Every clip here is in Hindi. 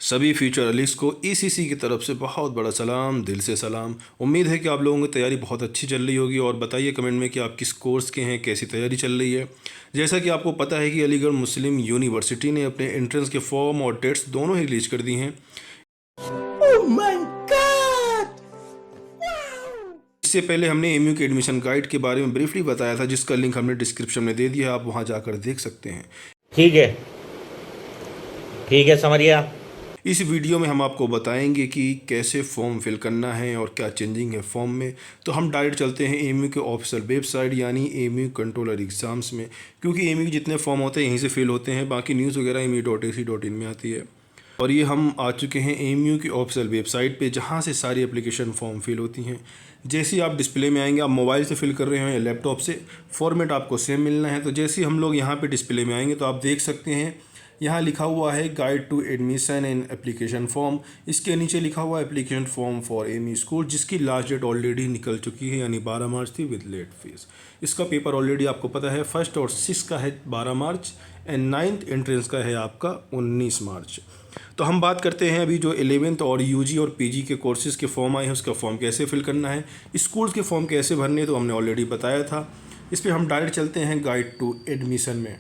सभी फ्यूचर अलीग्स को ईसीसी की तरफ से बहुत बड़ा सलाम, दिल से सलाम। उम्मीद है कि आप लोगों की तैयारी बहुत अच्छी चल रही होगी और बताइए कमेंट में कि आप किस कोर्स के हैं, कैसी तैयारी चल रही है। जैसा कि आपको पता है कि अलीगढ़ मुस्लिम यूनिवर्सिटी ने अपने एंट्रेंस के फॉर्म और टेस्ट दोनों ही रिलीज कर दिए हैं। इससे पहले हमने एमयू के एडमिशन गाइड के बारे में ब्रीफली बताया था, जिसका लिंक हमने डिस्क्रिप्शन में दे दिया है, आप वहां जाकर देख सकते हैं। ठीक है समझ गया। इस वीडियो में हम आपको बताएंगे कि कैसे फॉर्म फिल करना है और क्या चेंजिंग है फॉर्म में। तो हम डायरेक्ट चलते हैं एमयू के ऑफिशियल वेबसाइट यानी एमयू कंट्रोलर एग्ज़ाम्स में, क्योंकि एमयू के जितने फॉर्म होते हैं यहीं से फिल होते हैं, बाकी न्यूज़ वगैरह mu.ac.in में आती है। और ये हम आ चुके हैं एमयू की ऑफिशियल वेबसाइट पे, जहाँ से सारी एप्लीकेशन फॉर्म फिल होती हैं। जैसे ही आप डिस्प्ले में आएंगे, आप मोबाइल से फिल कर रहे हो या लैपटॉप से, फॉर्मेट आपको सेम मिलना है। तो जैसे ही हम लोग यहाँ पे डिस्प्ले में आएंगे तो आप देख सकते हैं यहाँ लिखा हुआ है guide to admission and application form. इसके नीचे लिखा हुआ है application form for MU school, जिसकी लास्ट डेट ऑलरेडी निकल चुकी है, यानी 12 मार्च थी विद लेट फीस। इसका पेपर ऑलरेडी आपको पता है 1 और 6 का है 12 मार्च एंड 9th एंट्रेंस का है आपका 19 मार्च। तो हम बात करते हैं अभी जो 11th और यूजी और पीजी के कोर्सेज़ के फॉर्म आए हैं, उसका फॉर्म कैसे फिल करना है, स्कूल्स के फॉर्म कैसे भरने, तो हमने ऑलरेडी बताया था। इस पर हम डायरेक्ट चलते हैं गाइड टू एडमिशन में।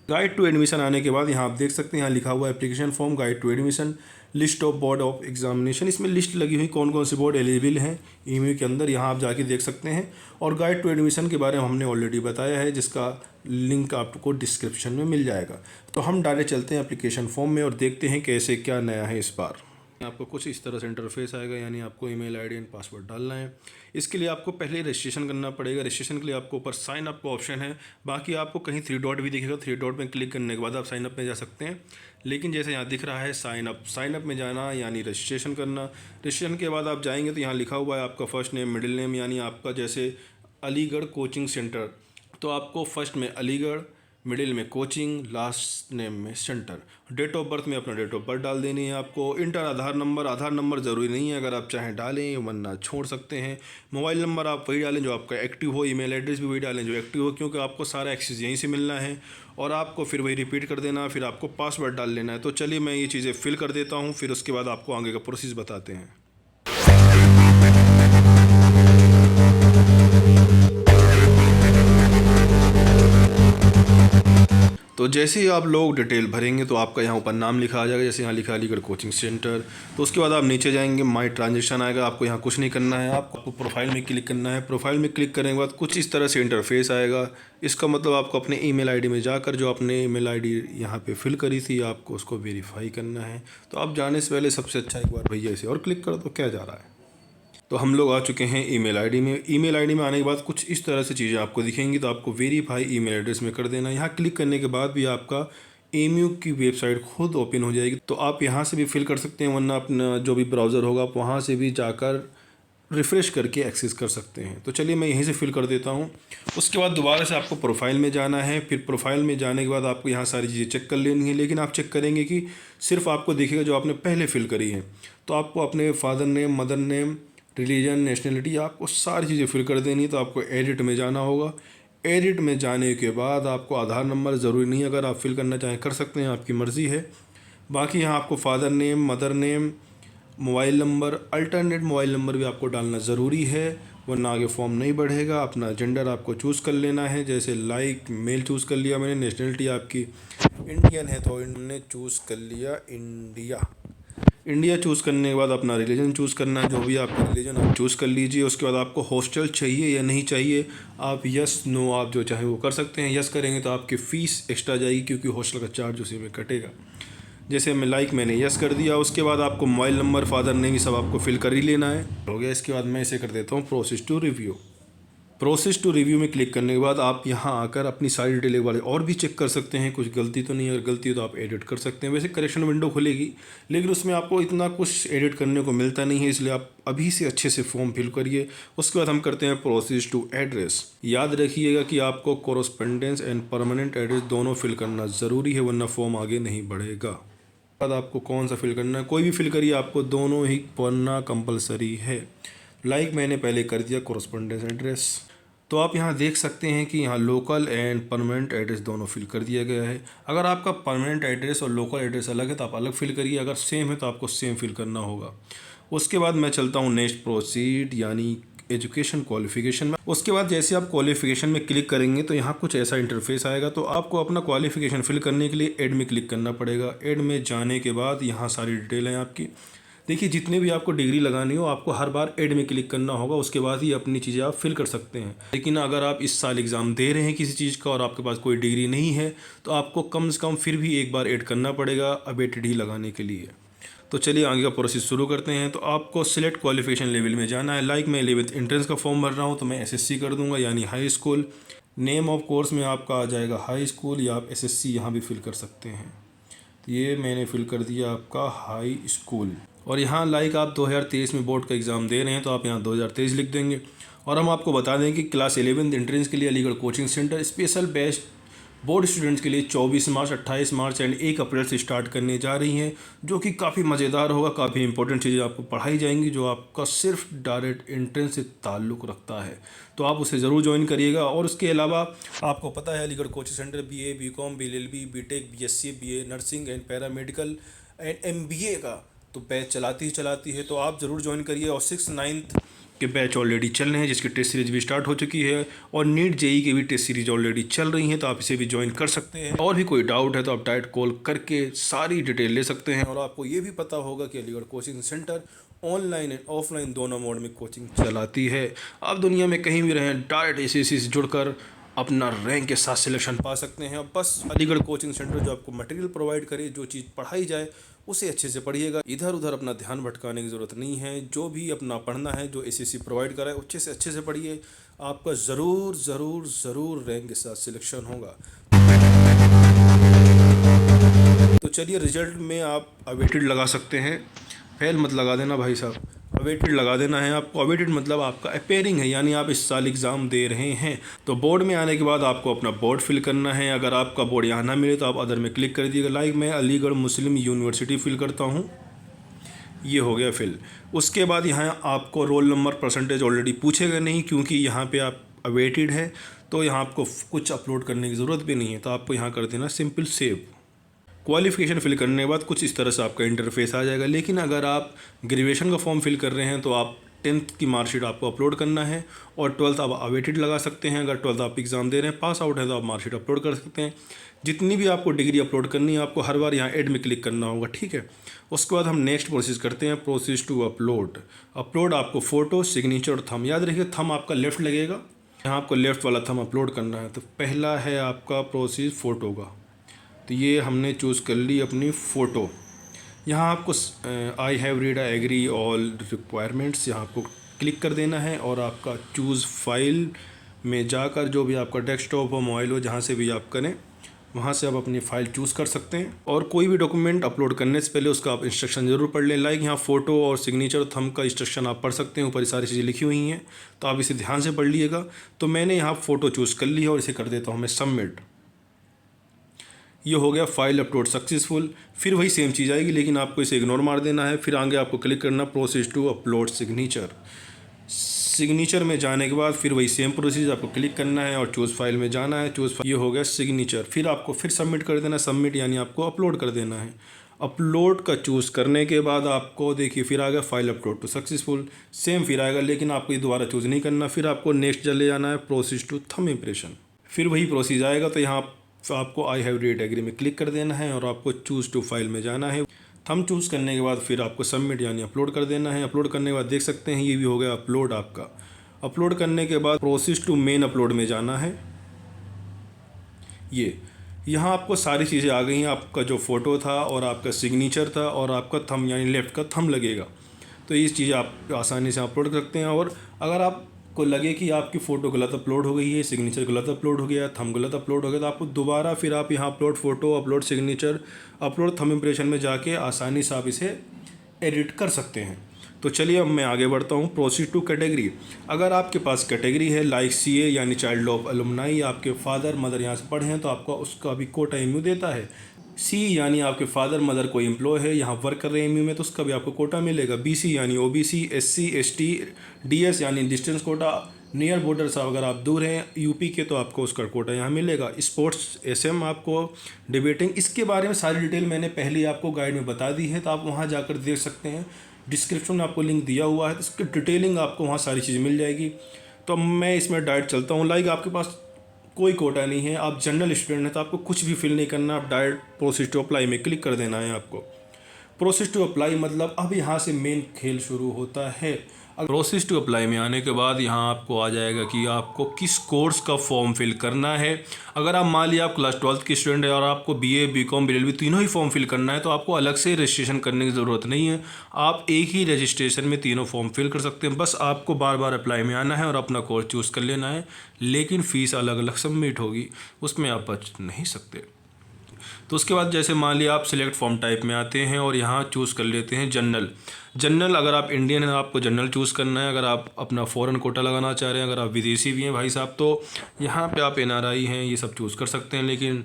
गाइड टू एडमिशन आने के बाद यहाँ आप देख सकते हैं, यहाँ लिखा हुआ है application form guide to admission, list of board of examination. इसमें लिस्ट लगी हुई कौन कौन से बोर्ड एलिजिबल हैं एमयू के अंदर, यहाँ आप जाके देख सकते हैं। और गाइड टू एडमिशन के बारे में हमने ऑलरेडी बताया है, जिसका लिंक आपको डिस्क्रिप्शन में मिल जाएगा। तो हम डायरेक्ट चलते हैं एप्लीकेशन फॉर्म में और देखते हैं कैसे क्या नया है इस बार। आपको कुछ इस तरह से इंटरफेस आएगा, यानी आपको ईमेल आईडी एंड पासवर्ड डालना है। इसके लिए आपको पहले रजिस्ट्रेशन करना पड़ेगा। रजिस्ट्रेशन के लिए आपको ऊपर साइन अप का ऑप्शन है, बाकी आपको कहीं 3 डॉट भी दिखेगा, 3 डॉट में क्लिक करने के बाद आप साइन अप में जा सकते हैं। लेकिन जैसे यहाँ दिख रहा है साइन अप में जाना यानी रजिस्ट्रेशन करना। रजिस्ट्रेशन के बाद आप जाएंगे तो यहाँ लिखा हुआ है आपका फर्स्ट नेम मिडिल नेम, यानी आपका जैसे अलीगढ़ कोचिंग सेंटर, तो आपको फर्स्ट में अलीगढ़, मिडिल में कोचिंग, लास्ट नेम में सेंटर। डेट ऑफ बर्थ में अपना डेट ऑफ बर्थ डाल देनी है आपको। इंटर आधार नंबर ज़रूरी नहीं है, अगर आप चाहें डालें वरना छोड़ सकते हैं। मोबाइल नंबर आप वही डालें जो आपका एक्टिव हो, ईमेल एड्रेस भी वही डालें जो एक्टिव हो, क्योंकि आपको सारा एक्सेस यहीं से मिलना है। और आपको फिर वही रिपीट कर देना, फिर आपको पासवर्ड डाल लेना है। तो चलिए मैं ये चीज़ें फिल कर देता हूँ, फिर उसके बाद आपको आगे का प्रोसेस बताते हैं। तो जैसे ही आप लोग डिटेल भरेंगे तो आपका यहाँ ऊपर नाम लिखा आ जाएगा, जैसे यहाँ लिखा अलीगढ़ कोचिंग सेंटर। तो उसके बाद आप नीचे जाएंगे, माई ट्रांजेक्शन आएगा, आपको यहाँ कुछ नहीं करना है, आपको प्रोफाइल में क्लिक करना है। प्रोफाइल में क्लिक करने के बाद कुछ इस तरह से इंटरफेस आएगा। इसका मतलब आपको अपने ईमेल आईडी में जाकर जो आपने ईमेल आईडी यहाँ पे फिल करी थी, आपको उसको वेरीफाई करना है। तो आप जाने से पहले सबसे अच्छा एक बार भैया इसे और क्लिक कर दो, क्या जा रहा है। तो हम लोग आ चुके हैं ईमेल आईडी में। ईमेल आईडी में आने के बाद कुछ इस तरह से चीज़ें आपको दिखेंगी, तो आपको वेरीफाई ईमेल एड्रेस में कर देना। यहाँ क्लिक करने के बाद भी आपका एमयू की वेबसाइट खुद ओपन हो जाएगी। तो आप यहाँ से भी फिल कर सकते हैं, वरना अपना जो भी ब्राउज़र होगा आप वहाँ से भी जाकर रिफ़्रेश करके एक्सेस कर सकते हैं। तो चलिए मैं यहीं से फिल कर देता हूँ। उसके बाद दोबारा से आपको प्रोफाइल में जाना है। फिर प्रोफाइल में जाने के बाद आपको यहाँ सारी चीज़ें चेक कर लेनी है, लेकिन आप चेक करेंगे कि सिर्फ आपको दिखेगा जो आपने पहले फिल करी है। तो आपको अपने father name, mother name, religion, nationality, आपको सारी चीज़ें फिल कर देनी है। तो आपको एडिट में जाना होगा। एडिट में जाने के बाद आपको आधार नंबर ज़रूरी नहीं, अगर आप फिल करना चाहें कर सकते हैं, आपकी मर्ज़ी है। बाकी यहाँ आपको father name, mother name, mobile number, alternate mobile number भी आपको डालना ज़रूरी है, वरना आगे फॉर्म नहीं बढ़ेगा। अपना जेंडर आपको चूज़ कर लेना है, जैसे लाइक मेल चूज़ कर लिया मैंने। नेशनलिटी आपकी इंडियन है तो इन्होंने चूज़ कर लिया इंडिया चूज़ करने के बाद अपना रिलीजन चूज़ करना है, जो भी आपका रिलीजन आप चूज़ कर लीजिए। उसके बाद आपको हॉस्टल चाहिए या नहीं चाहिए, आप यस नो आप जो चाहें वो कर सकते हैं। यस करेंगे तो आपकी फ़ीस एक्स्ट्रा जाएगी, क्योंकि हॉस्टल का चार्ज उसी में कटेगा। जैसे मैंने यस कर दिया। उसके बाद आपको मोबाइल नंबर, फादर नेम, ये सब आपको फिल कर ही लेना है, हो गया। इसके बाद मैं इसे कर देता हूँ process to review. Process to review में क्लिक करने के बाद आप यहाँ आकर अपनी सारी डिटेल वाले और भी चेक कर सकते हैं, कुछ गलती तो नहीं है। अगर गलती हो तो आप एडिट कर सकते हैं। वैसे करेक्शन विंडो खुलेगी, लेकिन उसमें आपको इतना कुछ एडिट करने को मिलता नहीं है, इसलिए आप अभी से अच्छे से फॉर्म फिल करिए। उसके बाद हम करते हैं प्रोसेस टू एड्रेस। याद रखिएगा कि आपको कोरस्पेंडेंस एंड परमानेंट एड्रेस दोनों फिल करना ज़रूरी है, वरना फॉर्म आगे नहीं बढ़ेगा। बाद आपको कौन सा फिल करना है, कोई भी फिल करिए, आपको दोनों ही पढ़ना कंपलसरी है। लाइक मैंने पहले कर दिया कोरस्पोंडेंस एड्रेस। तो आप यहाँ देख सकते हैं कि यहाँ लोकल एंड परमानेंट एड्रेस दोनों फिल कर दिया गया है। अगर आपका परमानेंट एड्रेस और लोकल एड्रेस अलग है तो आप अलग फिल करिए, अगर सेम है तो आपको सेम फिल करना होगा। उसके बाद मैं चलता हूँ नेक्स्ट प्रोसीड यानी एजुकेशन क्वालिफिकेशन में। उसके बाद जैसे आप क्वालिफिकेशन में क्लिक करेंगे तो यहाँ कुछ ऐसा इंटरफेस आएगा। तो आपको अपना क्वालिफिकेशन फिल करने के लिए ऐड में क्लिक करना पड़ेगा। ऐड में जाने के बाद यहाँ सारी डिटेल है आपकी। देखिए जितने भी आपको डिग्री लगानी हो आपको हर बार ऐड में क्लिक करना होगा, उसके बाद ही अपनी चीज़ें आप फिल कर सकते हैं। लेकिन अगर आप इस साल एग्ज़ाम दे रहे हैं किसी चीज़ का और आपके पास कोई डिग्री नहीं है तो आपको कम से कम फिर भी एक बार ऐड करना पड़ेगा अबेटेड ही लगाने के लिए। तो चलिए आगे का प्रोसेस शुरू करते हैं। तो आपको सिलेक्ट क्वालिफिकेशन लेवल में जाना है। लाइक मैं 11th एंट्रेंस का फॉर्म भर रहा हूँ तो मैं एसएससी कर दूंगा यानी high school. Name of course में आपका आ जाएगा हाई स्कूल या आप एसएससी यहाँ भी फिल कर सकते हैं। तो ये मैंने फिल कर दिया आपका हाई स्कूल। और यहाँ लाइक आप 2023 में बोर्ड का एग्ज़ाम दे रहे हैं तो आप यहाँ 2023 लिख देंगे। और हम आपको बता दें कि क्लास 11th एंट्रेंस के लिए Aligarh coaching centre special batch board students के लिए 24 मार्च 28 मार्च एंड 1 अप्रैल से स्टार्ट करने जा रही हैं, जो कि काफ़ी मज़ेदार होगा। काफ़ी इंपॉर्टेंट चीज़ें आपको पढ़ाई जाएंगी जो आपका सिर्फ डायरेक्ट एंट्रेंस से ताल्लुक़ रखता है, तो आप उसे ज़रूर ज्वाइन करिएगा। और उसके अलावा आपको पता है Aligarh coaching centre BA BCom BLLB BTech BSc BA nursing and paramedical and MBA का तो बैच चलाती है, तो आप ज़रूर ज्वाइन करिए। और 6th 9th के बैच ऑलरेडी चल रहे हैं जिसकी टेस्ट सीरीज भी स्टार्ट हो चुकी है और नीट जेई की भी टेस्ट सीरीज ऑलरेडी चल रही है, तो आप इसे भी ज्वाइन कर सकते हैं। और भी कोई डाउट है तो आप डायरेक्ट कॉल करके सारी डिटेल ले सकते हैं। और आपको ये भी पता होगा कि Aligarh coaching centre online and offline दोनों मोड में कोचिंग चलाती है। आप दुनिया में कहीं भी रहें डायरेक्ट एसएससी से जुड़कर अपना रैंक के साथ सिलेक्शन पा सकते हैं। अब बस अलीगढ़ कोचिंग सेंटर जो आपको मटेरियल प्रोवाइड करे, जो चीज़ पढ़ाई जाए उसे अच्छे से पढ़िएगा। इधर उधर अपना ध्यान भटकाने की ज़रूरत नहीं है। जो भी अपना पढ़ना है जो एसएससी प्रोवाइड कराए अच्छे से पढ़िए, आपका ज़रूर रैंक के साथ सिलेक्शन होगा। तो चलिए रिजल्ट में आप अवेटेड लगा सकते हैं, फेल मत लगा देना भाई साहब, अवेटेड लगा देना है आपको। अवेटेड मतलब आपका अपेयरिंग है, यानी आप इस साल एग्ज़ाम दे रहे हैं। तो बोर्ड में आने के बाद आपको अपना बोर्ड फिल करना है। अगर आपका बोर्ड यहाँ ना मिले तो आप अदर में क्लिक कर दीजिएगा। लाइक मैं अलीगढ़ मुस्लिम यूनिवर्सिटी फिल करता हूँ, ये हो गया फिल। उसके बाद यहाँ आपको रोल नंबर परसेंटेज ऑलरेडी पूछेगा नहीं, क्योंकि यहाँ पे आप अवेटेड है तो यहाँ आपको कुछ अपलोड करने की ज़रूरत भी नहीं है। तो आपको यहाँ कर देना सिंपल सेव। क्वालिफिकेशन फिल करने के बाद कुछ इस तरह से आपका इंटरफेस आ जाएगा। लेकिन अगर आप ग्रेजुएशन का फॉर्म फिल कर रहे हैं तो आप 10th की मार्कशीट आपको अपलोड करना है और 12th आप अवेटेड लगा सकते हैं। अगर 12th आप एग्ज़ाम दे रहे हैं, पास आउट है तो आप मार्कशीट अपलोड कर सकते हैं। जितनी भी आपको डिग्री अपलोड करनी है आपको हर बार यहाँ ऐड में क्लिक करना होगा, ठीक है। उसके बाद हम नेक्स्ट प्रोसेस करते हैं, प्रोसेस टू अपलोड आपको फ़ोटो सिग्नेचर और थंब, याद रखिए थंब आपका लेफ्ट लगेगा, यहाँ आपको लेफ्ट वाला थंब अपलोड करना है। तो पहला है आपका प्रोसेस फ़ोटो का, तो ये हमने चूज़ कर ली अपनी फ़ोटो। यहाँ आपको I have read agree all requirements यहाँ आपको क्लिक कर देना है और आपका चूज़ फाइल में जाकर जो भी आपका डेस्कटॉप हो मोबाइल हो जहाँ से भी आप करें वहाँ से आप अपनी फ़ाइल चूज़ कर सकते हैं। और कोई भी डॉक्यूमेंट अपलोड करने से पहले उसका आप इंस्ट्रक्शन ज़रूर पढ़ लें। लाइक यहाँ फ़ोटो और सिग्नेचर थंब का इंस्ट्रक्शन आप पढ़ सकते हैं, ऊपर ये सारी चीज़ें लिखी हुई हैं तो आप इसे ध्यान से पढ़ लीजिएगा। तो मैंने यहाँ फ़ोटो चूज़ कर ली है और इसे कर देता हूँ मैं सबमिट। ये हो गया फाइल अपलोड सक्सेसफुल। फिर वही सेम चीज़ आएगी लेकिन आपको इसे इग्नोर मार देना है। फिर आगे आपको क्लिक करना प्रोसेस टू अपलोड सिग्नेचर में जाने के बाद फिर वही सेम प्रोसेस आपको क्लिक करना है और चूज़ फाइल में जाना है। ये हो गया सिग्नेचर। फिर आपको फिर सबमिट कर देना, सबमिट यानी आपको अपलोड कर देना है। अपलोड का चूज़ करने के बाद आपको देखिए फिर आ गया file upload to successful, same फिर आएगा लेकिन आपको ये दोबारा चूज़ नहीं करना। फिर आपको नेक्स्ट चले जाना है प्रोसेस टू थंब इम्प्रेशन, फिर वही प्रोसेस आएगा। तो यहाँ आपको आई हैव रीड एग्री में क्लिक कर देना है और आपको चूज़ टू फाइल में जाना है। थंब चूज़ करने के बाद फिर आपको सबमिट यानी अपलोड कर देना है। अपलोड करने के बाद देख सकते हैं ये भी हो गया अपलोड आपका। अपलोड करने के बाद प्रोसेस टू मेन अपलोड में जाना है। ये यहाँ आपको सारी चीज़ें आ गई हैं, आपका जो फ़ोटो था और आपका सिग्नेचर था और आपका थंब यानी लेफ़्ट का थंब लगेगा। तो ये चीज़ें आप आसानी से अपलोड कर सकते हैं। और अगर आपको लगे कि आपकी फ़ोटो गलत अपलोड हो गई है, सिग्नेचर गलत अपलोड हो गया, थंब गलत अपलोड हो गया, तो आपको दोबारा फिर आप यहाँ upload photo, upload signature, upload thumb impression में जाके आसानी से आप इसे एडिट कर सकते हैं। तो चलिए अब मैं आगे बढ़ता हूँ। Proceed to category. अगर आपके पास कैटेगरी है लाइक CA यानी चाइल्ड ऑफ एलुमनाई, आपके फादर मदर यहाँ से पढ़े हैं तो आपका उसका भी कोटा MU देता है। C यानी आपके फादर मदर कोई एम्प्लॉय है यहाँ वर्क कर रहे हैं MU में तो उसका भी आपको कोटा मिलेगा। BC यानी OBC, SC ST, DS यानी डिस्टेंस कोटा, नियर बॉर्डर से अगर आप दूर हैं यूपी के तो आपको उसका कोटा यहाँ मिलेगा। स्पोर्ट्स एसएम आपको डिबेटिंग, इसके बारे में सारी डिटेल मैंने पहले ही आपको गाइड में बता दी है, तो आप वहाँ जाकर देख सकते हैं। डिस्क्रिप्शन में आपको लिंक दिया हुआ है, तो इसकी डिटेलिंग आपको वहाँ सारी चीज़ मिल जाएगी। तो मैं इसमें डायरेक्ट चलता हूँ। लाइक आपके पास कोई कोटा नहीं है, आप जनरल स्टूडेंट हैं, तो आपको कुछ भी फिल नहीं करना, आप डायरेक्ट प्रोसीड टू अप्लाई में क्लिक कर देना है आपको। प्रोसेस टू अप्लाई मतलब अब यहाँ से मेन खेल शुरू होता है। प्रोसेस टू अप्लाई में आने के बाद यहाँ आपको आ जाएगा कि आपको किस कोर्स का फॉर्म फिल करना है। अगर आप मान लिया आप क्लास 12 की स्टूडेंट है और आपको बीए, बीकॉम, बीएलएलबी तीनों ही फॉर्म फिल करना है, तो आपको अलग से रजिस्ट्रेशन करने की ज़रूरत नहीं है। आप एक ही रजिस्ट्रेशन में तीनों फॉर्म फिल कर सकते हैं। बस आपको बार बार अप्लाई में आना है और अपना कोर्स चूज़ कर लेना है, लेकिन फ़ीस अलग अलग सबमिट होगी, उसमें आप बच नहीं सकते। तो उसके बाद जैसे मान लिया आप सिलेक्ट फॉर्म टाइप में आते हैं और यहाँ चूज़ कर लेते हैं जनरल। अगर आप इंडियन हैं आपको जनरल चूज़ करना है। अगर आप अपना फ़ॉरेन कोटा लगाना चाह रहे हैं, अगर आप विदेशी भी हैं भाई साहब, तो यहाँ पे आप एनआरआई हैं ये सब चूज़ कर सकते हैं, लेकिन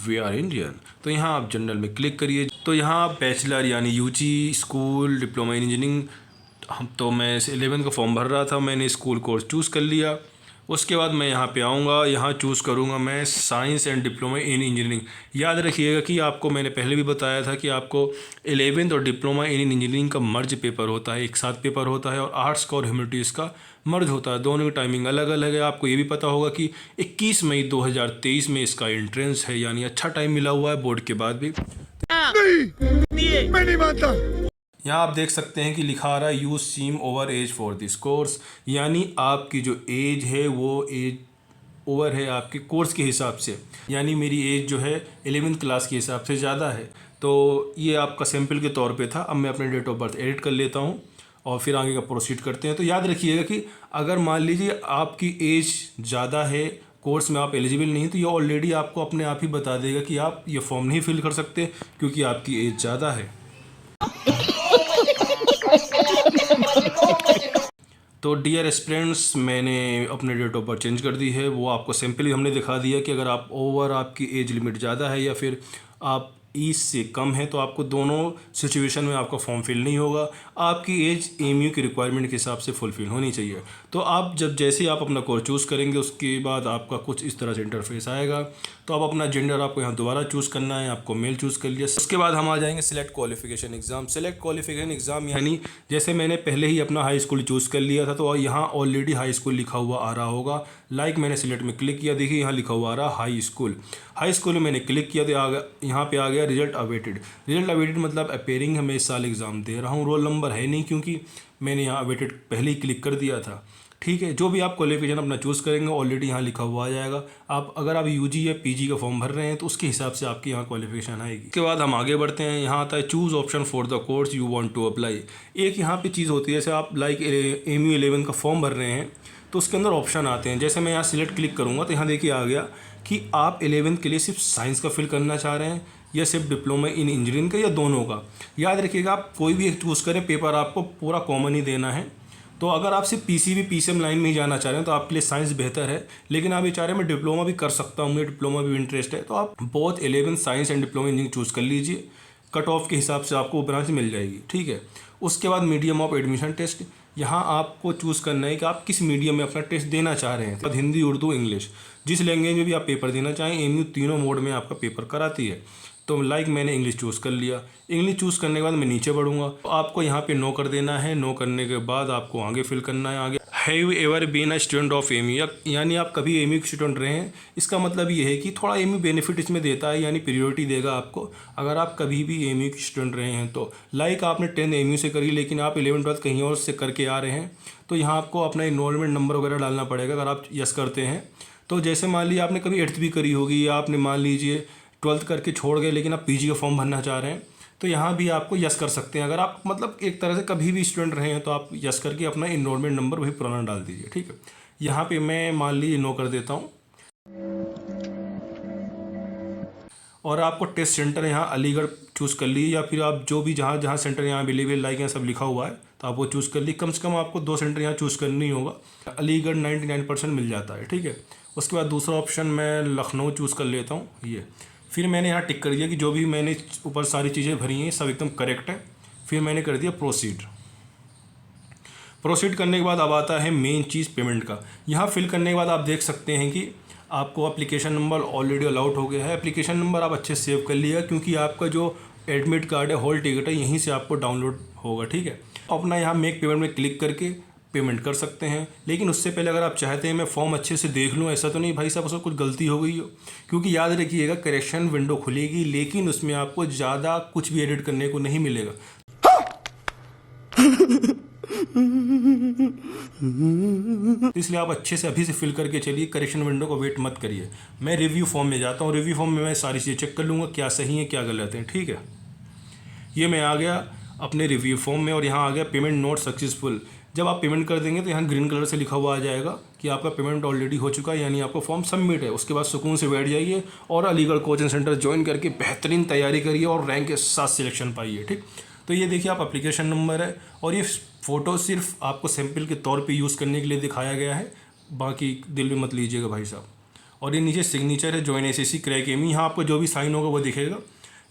वी आर इंडियन, तो यहाँ आप जनरल में क्लिक करिए। तो यहाँ आप बैचलर यानी UG school diploma in engineering, तो मैं 11 का फॉर्म भर रहा था, मैंने स्कूल कोर्स चूज़ कर लिया। उसके बाद मैं यहाँ पे आऊँगा, यहाँ चूज़ करूँगा मैं science and diploma in engineering. याद रखिएगा कि आपको मैंने पहले भी बताया था कि आपको 11th और डिप्लोमा इन इंजीनियरिंग का मर्ज पेपर होता है, एक साथ पेपर होता है, और आर्ट्स का और ह्यूमैनिटीज़ का मर्ज होता है। दोनों की टाइमिंग अलग अलग है। आपको ये भी पता होगा कि 21 मई 2023 में इसका एंट्रेंस है, यानी अच्छा टाइम मिला हुआ है बोर्ड के बाद भी। नहीं, मैं नहीं मानता। यहाँ आप देख सकते हैं कि लिखा आ रहा है you seem over age for this course, यानी आपकी जो एज है वो एज ओवर है आपके कोर्स के हिसाब से, यानी मेरी एज जो है 11th क्लास के हिसाब से ज़्यादा है। तो ये आपका सैम्पल के तौर पे था। अब मैं अपने डेट ऑफ बर्थ एडिट कर लेता हूँ और फिर आगे का प्रोसीड करते हैं। तो याद रखिएगा कि अगर मान लीजिए आपकी एज ज़्यादा है, कोर्स में आप एलिजिबल नहीं, तो ये ऑलरेडी आपको अपने आप ही बता देगा कि आप ये फॉर्म नहीं फिल कर सकते क्योंकि आपकी एज ज़्यादा है। तो डियर एस्पिरेंट्स, मैंने अपने डेट ऑफ बर्थ चेंज कर दी है। वो आपको सिंपली हमने दिखा दिया कि अगर आप ओवर आपकी एज लिमिट ज़्यादा है या फिर आप एज से कम है, तो आपको दोनों सिचुएशन में आपका फॉर्म फिल नहीं होगा। आपकी एज एमयू की रिक्वायरमेंट के हिसाब से फुलफिल होनी चाहिए। तो आप जैसे ही आप अपना कोर्स चूज़ करेंगे, उसके बाद आपका कुछ इस तरह से इंटरफेस आएगा। तो आप अपना जेंडर आपको यहाँ दोबारा चूज़ करना है, आपको मेल चूज़ कर लिया। उसके बाद हम आ जाएंगे select qualification exam. Select qualification exam यानी जैसे मैंने पहले ही अपना हाई स्कूल चूज़ कर लिया था, तो यहाँ ऑलरेडी हाई स्कूल लिखा हुआ आ रहा होगा। लाइक मैंने सिलेक्ट में क्लिक किया, देखिए यहाँ लिखा हुआ आ रहा हाई स्कूल। हाई स्कूल में मैंने क्लिक किया तो यहाँ पे आ गया रिजल्ट अवेटेड। रिजल्ट अवेटेड मतलब अपेयरिंग है, मैं इस साल एग्ज़ाम दे रहा हूँ। रोल नंबर है नहीं क्योंकि मैंने यहाँ अवेटेड पहले ही क्लिक कर दिया था। ठीक है, जो भी आप क्वालिफिकेशन अपना चूज़ करेंगे ऑलरेडी यहाँ लिखा हुआ आ जाएगा। आप अगर आप यूजी या पीजी का फॉर्म भर रहे हैं तो उसके हिसाब से आपकी यहाँ क्वालिफिकेशन आएगी। उसके बाद हम आगे बढ़ते हैं। यहाँ आता है choose option for the course you want to apply. एक यहाँ पे चीज़ होती है, जैसे आप लाइक एमयू 11 का फॉर्म भर रहे हैं तो उसके अंदर ऑप्शन आते हैं। जैसे मैं यहाँ सिलेक्ट क्लिक करूँगा तो यहाँ देखिए आ गया कि आप 11th के लिए सिर्फ साइंस का फिल करना चाह रहे हैं या सिर्फ डिप्लोमा इन इंजीनियरिंग का, या दोनों का। याद रखिएगा आप कोई भी एक चूज़ करें, पेपर आपको पूरा कॉमन ही देना है। तो अगर आप सिर्फ पीसीबी पीसीएम लाइन में ही जाना चाह रहे हैं तो आपके लिए साइंस बेहतर है, लेकिन आप ये चाह रहे हैं मैं डिप्लोमा भी कर सकता हूँ, मुझे डिप्लोमा भी इंटरेस्ट है, तो आप both 11 science and diploma engineering choose कर लीजिए। कट ऑफ के हिसाब से आपको वो ब्रांच मिल जाएगी। ठीक है, उसके बाद मीडियम ऑफ एडमिशन टेस्ट, यहाँ आपको चूज़ करना है कि आप किस मीडियम में अपना टेस्ट देना चाह रहे हैं। तो हिंदी, उर्दू, इंग्लिश, जिस लैंग्वेज में भी आप पेपर देना चाहें, एमयू तीनों मोड में आपका पेपर कराती है। तो लाइक मैंने इंग्लिश चूज़ कर लिया। इंग्लिश चूज़ करने के बाद मैं नीचे बढ़ूँगा, तो आपको यहाँ पे नो कर देना है। नो करने के बाद आपको आगे फिल करना है। आगे have you ever been a student of MU, यानी आप कभी एमयू के स्टूडेंट रहे हैं। इसका मतलब ये है कि थोड़ा एमयू बेनिफिट इसमें देता है, यानी प्रियोरिटी देगा आपको अगर आप कभी भी एमयू के स्टूडेंट रहे हैं। तो लाइक आपने 10th एमयू से करी लेकिन आप 11th 12th कहीं और से करके आ रहे हैं, तो यहाँ आपको अपना इनरोलमेंट नंबर वगैरह डालना पड़ेगा अगर आप यस करते हैं। तो जैसे मान लीजिए आपने कभी 8th भी करी होगी, या आपने मान लीजिए 12th करके छोड़ गए लेकिन आप पीजी का फॉर्म भरना चाह रहे हैं, तो यहाँ भी आपको यस कर सकते हैं। अगर आप मतलब एक तरह से कभी भी स्टूडेंट रहे हैं तो आप यस करके अपना इनरोलमेंट नंबर वही पुराना डाल दीजिए। ठीक है, यहाँ पे मैं मान लीजिए नो कर देता हूँ। और आपको टेस्ट सेंटर यहाँ अलीगढ़ चूज़ कर लीजिए, या फिर आप जो भी जहाँ सेंटर यहाँ अवेलेबल लाइक यहाँ सब लिखा हुआ है तो आप वो चूज़ कर लीजिए। कम से कम आपको 2 सेंटर यहाँ चूज़ करनी होगा। अलीगढ़ 99% मिल जाता है। ठीक है, उसके बाद दूसरा ऑप्शन मैं लखनऊ चूज़ कर लेता हूँ ये। फिर मैंने यहाँ टिक कर दिया कि जो भी मैंने ऊपर सारी चीज़ें भरी हैं सब एकदम करेक्ट है। फिर मैंने कर दिया प्रोसीड करने के बाद अब आता है मेन चीज़ पेमेंट का। यहाँ फिल करने के बाद आप देख सकते हैं कि आपको एप्लीकेशन नंबर ऑलरेडी अलाउड हो गया है। एप्लीकेशन नंबर आप अच्छे से सेव कर लिया क्योंकि आपका जो एडमिट कार्ड है, हॉल टिकट है, यहीं से आपको डाउनलोड होगा, ठीक है। अपना यहाँ मेक पेमेंट में क्लिक करके पेमेंट कर सकते हैं। लेकिन उससे पहले अगर आप चाहते हैं मैं फॉर्म अच्छे से देख लूँ, ऐसा तो नहीं भाई साहब उसमें कुछ गलती हो गई हो, क्योंकि याद रखिएगा करेक्शन विंडो खुलेगी लेकिन उसमें आपको ज़्यादा कुछ भी एडिट करने को नहीं मिलेगा। इसलिए आप अच्छे से अभी से फिल करके चलिए, करेक्शन विंडो को वेट मत करिए। मैं रिव्यू फॉर्म में जाता हूँ, रिव्यू फॉर्म में मैं सारी चीज़ें चेक कर लूँगा क्या सही है क्या गलत है, ठीक है। ये मैं आ गया अपने रिव्यू फॉर्म में और यहाँ आ गया पेमेंट नोट सक्सेसफुल। जब आप पेमेंट कर देंगे तो यहाँ ग्रीन कलर से लिखा हुआ आ जाएगा कि आपका पेमेंट ऑलरेडी हो चुका है, यानी आपका फॉर्म सबमिट है। उसके बाद सुकून से बैठ जाइए और अलीगढ़ कोचिंग सेंटर ज्वाइन करके बेहतरीन तैयारी करिए और रैंक के साथ सिलेक्शन पाइए, ठीक। तो ये देखिए आप एप्लीकेशन नंबर है और ये फ़ोटो सिर्फ आपको सैंपल के तौर पे यूज़ करने के लिए दिखाया गया है, बाकी दिल में मत लीजिएगा भाई साहब। और ये नीचे सिग्नेचर है जॉइन एसएससी क्रैक एमी, यहाँ आपको जो भी साइन होगा वो दिखेगा।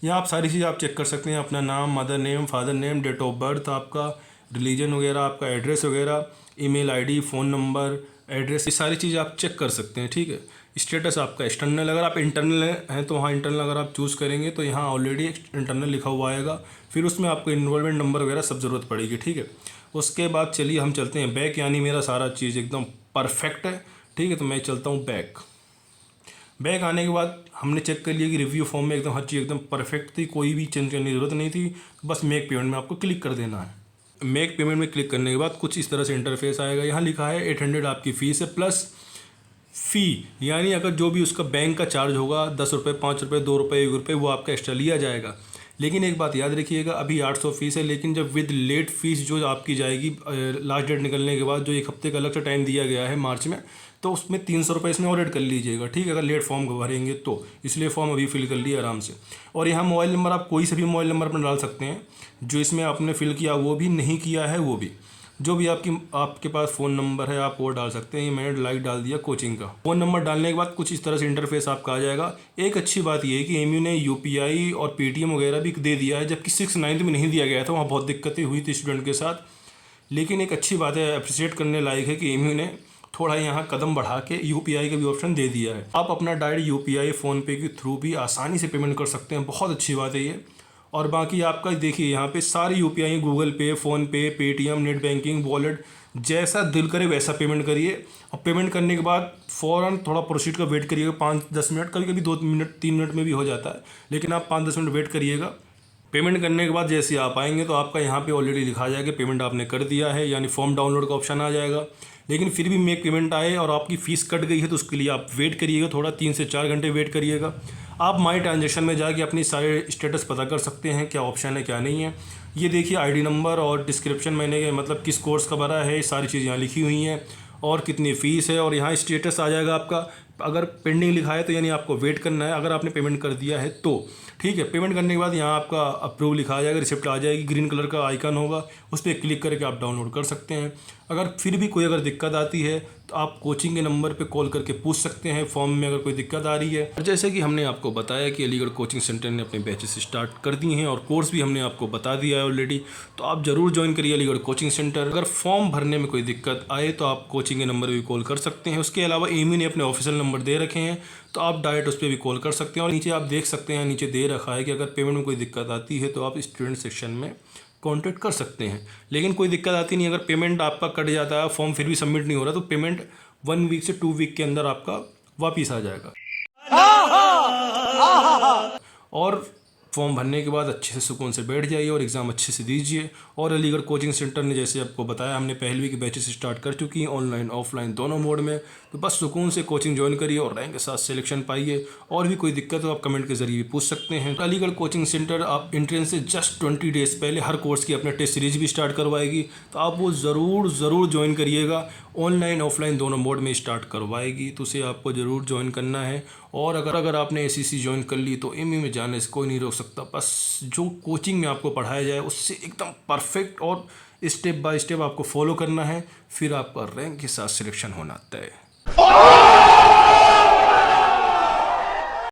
यहाँ आप सारी चीज़ें आप चेक कर सकते हैं, अपना नाम, mother name, father name, date of birth, आपका रिलीजन वगैरह, आपका एड्रेस वगैरह, email ID, phone number, address, ये सारी चीज़ें आप चेक कर सकते हैं, ठीक है। स्टेटस आपका एक्सटर्नल, अगर आप इंटरनल हैं तो वहाँ इंटरनल अगर आप चूज़ करेंगे तो यहाँ ऑलरेडी इंटरनल लिखा हुआ आएगा, फिर उसमें आपको इन्वॉल्वमेंट नंबर वगैरह सब ज़रूरत पड़ेगी, ठीक है। उसके बाद चलिए हम चलते हैं बैक, यानी मेरा सारा चीज़ एकदम परफेक्ट है, ठीक है। तो मैं चलता हूँ बैक। बैक आने के बाद हमने चेक कर लिया कि रिव्यू फॉर्म में एकदम हर चीज़ एकदम परफेक्ट थी, कोई भी चेंज करने की ज़रूरत नहीं थी, बस मेक पेमेंट में आपको क्लिक कर देना है। मेक पेमेंट में क्लिक करने के बाद कुछ इस तरह से इंटरफेस आएगा। यहाँ लिखा है 800 आपकी फ़ीस है प्लस फ़ी, यानी अगर जो भी उसका बैंक का चार्ज होगा 10 रुपये, 5 रुपये, 2 रुपये, 1 रुपये, वो आपका एक्स्ट्रा लिया जाएगा। लेकिन एक बात याद रखिएगा, अभी 800 फ़ीस है, लेकिन जब विद लेट फ़ीस जो आपकी जाएगी लास्ट डेट निकलने के बाद, जो 1 हफ्ते का अलग से टाइम दिया गया है मार्च में, तो उसमें 300 रुपये इसमें और ऐड कर लीजिएगा, ठीक है, अगर लेट फॉर्म भरेंगे तो। इसलिए फॉर्म अभी फिल कर लिया आराम से। और यहाँ मोबाइल नंबर आप कोई से भी मोबाइल नंबर अपना डाल सकते हैं, जो इसमें आपने फिल किया वो भी, नहीं किया है वो भी, जो भी आपके पास फ़ोन नंबर है आप वो डाल सकते हैं। ये मैंने लाइक डाल दिया कोचिंग का। फ़ोन नंबर डालने के बाद कुछ इस तरह से इंटरफेस आपका आ जाएगा। एक अच्छी बात ये है कि एमयू ने यूपीआई और पेटीएम वगैरह भी दे दिया है, जबकि 6th 9th में नहीं दिया गया था, वहाँ बहुत दिक्कतें हुई थी स्टूडेंट के साथ। लेकिन एक अच्छी बात है, अप्रिशिएट करने लायक है कि एमयू ने थोड़ा यहाँ कदम बढ़ा के यूपीआई का भी ऑप्शन दे दिया है। आप अपना डायरेक्ट यूपीआई फ़ोनपे के थ्रू भी आसानी से पेमेंट कर सकते हैं, बहुत अच्छी बात है ये। और बाकी आपका देखिए यहाँ पे सारी यूपीआई, गूगल पे, PhonePe, Paytm, net banking, wallet, जैसा दिल करे वैसा पेमेंट करिए। और पेमेंट करने के बाद फ़ौरन थोड़ा प्रोसीड का वेट करिएगा, 5-10 मिनट, कभी कभी 2 मिनट 3 मिनट में भी हो जाता है, लेकिन आप 5-10 मिनट वेट करिएगा। पेमेंट करने के बाद जैसे आप आएंगे तो आपका यहाँ पे ऑलरेडी लिखा जाएगा पेमेंट आपने कर दिया है, यानी फॉर्म डाउनलोड का ऑप्शन आ जाएगा। लेकिन फिर भी मेक पेमेंट आए और आपकी फ़ीस कट गई है तो उसके लिए आप वेट करिएगा, थोड़ा 3 से 4 घंटे वेट करिएगा। आप माई ट्रांजेक्शन में जाके अपनी सारे स्टेटस पता कर सकते हैं, क्या ऑप्शन है क्या नहीं है। ये देखिए आईडी नंबर और डिस्क्रिप्शन मैंने मतलब किस कोर्स का भरा है, सारी चीज़ यहाँ लिखी हुई हैं और कितनी फ़ीस है। और यहाँ स्टेटस आ जाएगा आपका, अगर पेंडिंग लिखा है तो यानी आपको वेट करना है, अगर आपने पेमेंट कर दिया है तो ठीक है। पेमेंट करने के बाद यहाँ आपका अप्रूव लिखा आ जाएगा, रिसिप्ट आ जाएगी, ग्रीन कलर का आइकन होगा, उस पर क्लिक करके आप डाउनलोड कर सकते हैं। अगर फिर भी कोई अगर दिक्कत आती है तो आप कोचिंग के नंबर पे कॉल करके पूछ सकते हैं फॉर्म में अगर कोई दिक्कत आ रही है। और जैसे कि हमने आपको बताया कि अलीगढ़ कोचिंग सेंटर ने अपने बैचेस स्टार्ट कर दिए हैं और कोर्स भी हमने आपको बता दिया है ऑलरेडी, तो आप ज़रूर ज्वाइन करिए अलीगढ़ कोचिंग सेंटर। अगर फॉर्म भरने में कोई दिक्कत आए तो आप कोचिंग के नंबर पर भी कॉल कर सकते हैं। उसके अलावा एमी ने अपने ऑफिशियल नंबर दे रखे हैं, तो आप डायरेक्ट उस पर भी कॉल कर सकते हैं। और नीचे आप देख सकते हैं, नीचे दे रखा है कि अगर पेमेंट में कोई दिक्कत आती है तो आप स्टूडेंट सेक्शन में कॉन्टैक्ट कर सकते हैं। लेकिन कोई दिक्कत आती नहीं, अगर पेमेंट आपका कट जाता है, फॉर्म फिर भी सबमिट नहीं हो रहा, तो पेमेंट 1 वीक से 2 वीक के अंदर आपका वापिस आ जाएगा। और फॉर्म भरने के बाद अच्छे से सुकून से बैठ जाइए और एग्ज़ाम अच्छे से दीजिए। और अलीगढ़ कोचिंग सेंटर ने जैसे आपको बताया, हमने 1वीं की बैचेस स्टार्ट कर चुकी हैं, ऑनलाइन ऑफलाइन दोनों मोड में। तो बस सुकून से कोचिंग ज्वाइन करिए और रैंक के साथ सिलेक्शन पाइए। और भी कोई दिक्कत हो आप कमेंट के जरिए भी पूछ सकते हैं। अलीगढ़ कोचिंग सेंटर आप एंट्रेंस से जस्ट 20 डेज़ पहले हर कोर्स की अपना टेस्ट सीरीज भी स्टार्ट करवाएगी, तो आप वो ज़रूर ज्वाइन करिएगा। ऑनलाइन ऑफलाइन दोनों मोड में स्टार्ट करवाएगी, तो उसे आपको ज़रूर ज्वाइन करना है। और अगर आपने एसीसी ज्वाइन कर ली तो एमयू में जाने से कोई नहीं रोक सकता। बस जो कोचिंग में आपको पढ़ाया जाए उससे एकदम परफेक्ट और स्टेप बाय स्टेप आपको फॉलो करना है, फिर आपका रैंक के साथ सिलेक्शन होना तय है।